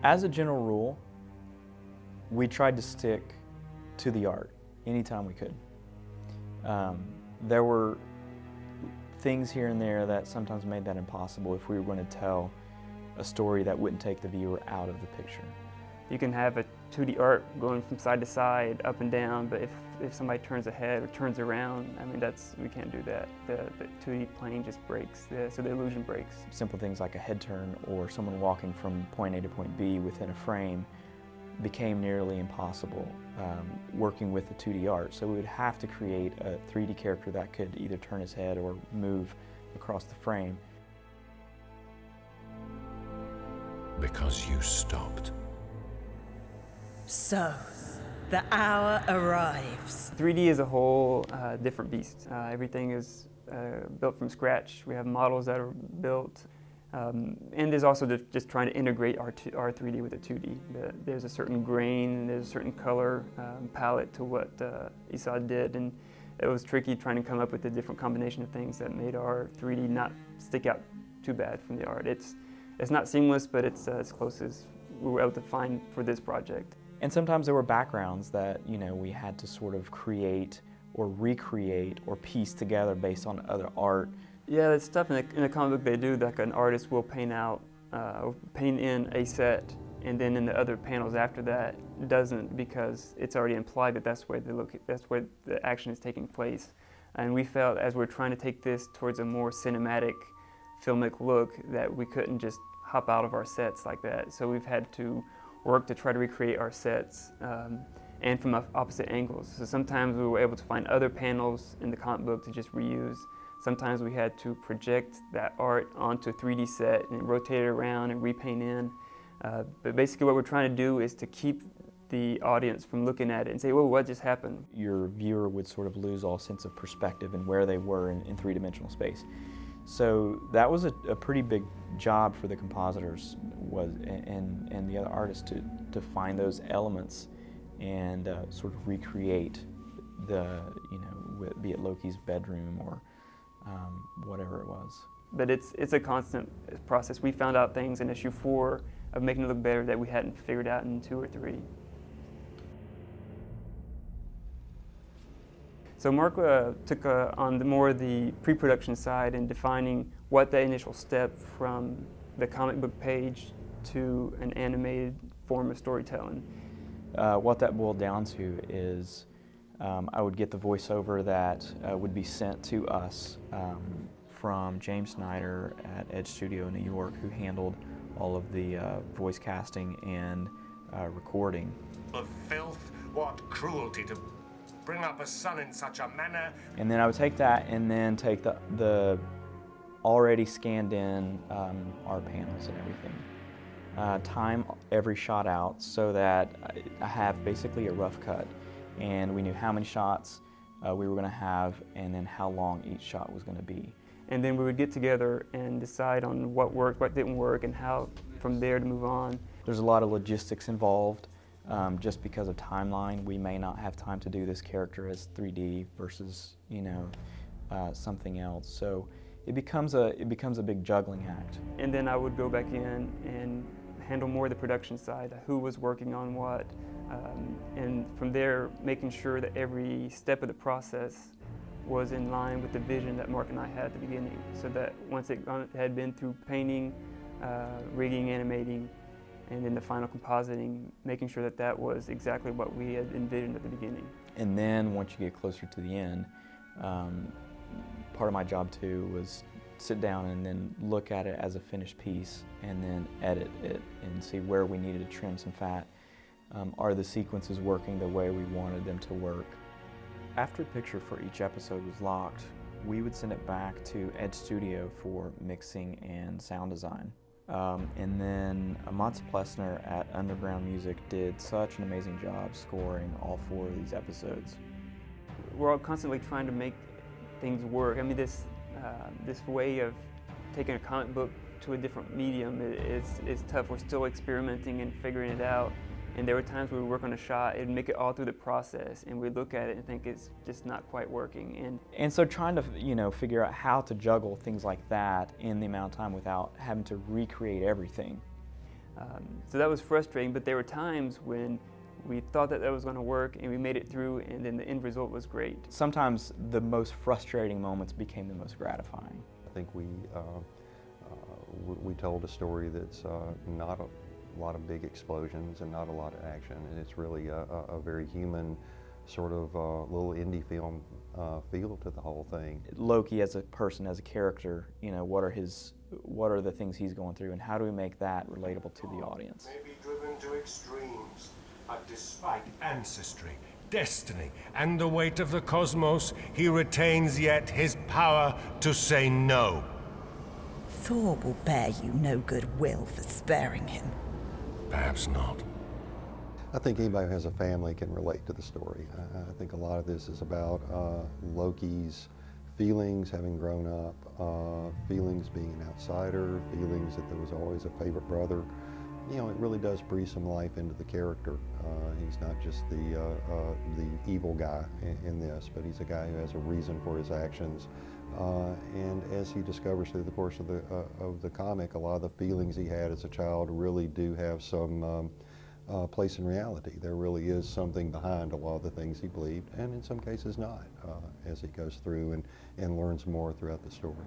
As a general rule, we tried to stick to the art anytime we could. There were things here and there that sometimes made that impossible if we were going to tell a story that wouldn't take the viewer out of the picture. You can have a 2D art going from side to side, up and down, but if somebody turns ahead or turns around, I mean, we can't do that. The 2D plane just breaks, so the illusion breaks. Simple things like a head turn or someone walking from point A to point B within a frame became nearly impossible working with the 2D art. So we would have to create a 3D character that could either turn his head or move across the frame. Because you stopped. So, the hour arrives. 3D is a whole different beast. Everything is built from scratch. We have models that are built. And there's also just trying to integrate our 3D with the 2D. There's a certain grain, there's a certain color palette to what Esau did, and it was tricky trying to come up with a different combination of things that made our 3D not stick out too bad from the art. It's not seamless, but it's as close as we were able to find for this project. And sometimes there were backgrounds that, you know, we had to sort of create or recreate or piece together based on other art. Yeah, it's tough. In a comic book they do, like an artist will paint in a set, and then in the other panels after that doesn't, because it's already implied that that's where the action is taking place. And we felt, as we're trying to take this towards a more cinematic, filmic look, that we couldn't just hop out of our sets like that. So we've had to work to try to recreate our sets and from opposite angles. So sometimes we were able to find other panels in the comic book to just reuse. Sometimes we had to project that art onto a 3D set and rotate it around and repaint in. But basically what we're trying to do is to keep the audience from looking at it and say, whoa, what just happened? Your viewer would sort of lose all sense of perspective and where they were in three-dimensional space. So that was a pretty big job for the compositors and the other artists to find those elements and sort of recreate be it Loki's bedroom or whatever it was. But it's a constant process. We found out things in issue 4 of making it look better that we hadn't figured out in 2 or 3. So Mark took on more the pre-production side and defining what the initial step from the comic book page to an animated form of storytelling. What that boiled down to is I would get the voiceover that would be sent to us from James Snyder at Edge Studio in New York, who handled all of the voice casting and recording. What filth, what cruelty to bring up a son in such a manner. And then I would take that and then take the already scanned in art panels and everything. Time every shot out so that I have basically a rough cut, and we knew how many shots we were going to have and then how long each shot was going to be. And then we would get together and decide on what worked, what didn't work, and how from there to move on. There's a lot of logistics involved. Just because of timeline, we may not have time to do this character as 3D versus, something else. So it becomes a big juggling act. And then I would go back in and handle more of the production side, who was working on what, and from there making sure that every step of the process was in line with the vision that Mark and I had at the beginning, so that once it had been through painting, rigging, animating, and then the final compositing, making sure that that was exactly what we had envisioned at the beginning. And then once you get closer to the end, part of my job too was sit down and then look at it as a finished piece and then edit it and see where we needed to trim some fat. Are the sequences working the way we wanted them to work? After a picture for each episode was locked, we would send it back to Edge Studio for mixing and sound design. And then Mats Plessner at Underground Music did such an amazing job scoring all 4 of these episodes. We're all constantly trying to make things work. I mean, this way of taking a comic book to a different medium is tough. We're still experimenting and figuring it out. And there were times we would work on a shot and make it all through the process, and we'd look at it and think it's just not quite working. And so trying to, figure out how to juggle things like that in the amount of time without having to recreate everything. So that was frustrating, but there were times when we thought that was going to work and we made it through, and then the end result was great. Sometimes the most frustrating moments became the most gratifying. I think we told a story that's not a lot of big explosions and not a lot of action, and it's really a very human sort of little indie film feel to the whole thing. Loki as a person, as a character, you know, what are the things he's going through, and how do we make that relatable to the audience? May be driven to extremes, but despite ancestry, destiny, and the weight of the cosmos, he retains yet his power to say no. Thor will bear you no good will for sparing him. Perhaps not. I think anybody who has a family can relate to the story. I think a lot of this is about Loki's feelings having grown up, feelings being an outsider, feelings that there was always a favorite brother. You know, it really does breathe some life into the character. He's not just the evil guy in this, but he's a guy who has a reason for his actions. And as he discovers through the course of the comic, a lot of the feelings he had as a child really do have some place in reality. There really is something behind a lot of the things he believed, and in some cases not, as he goes through and learns more throughout the story.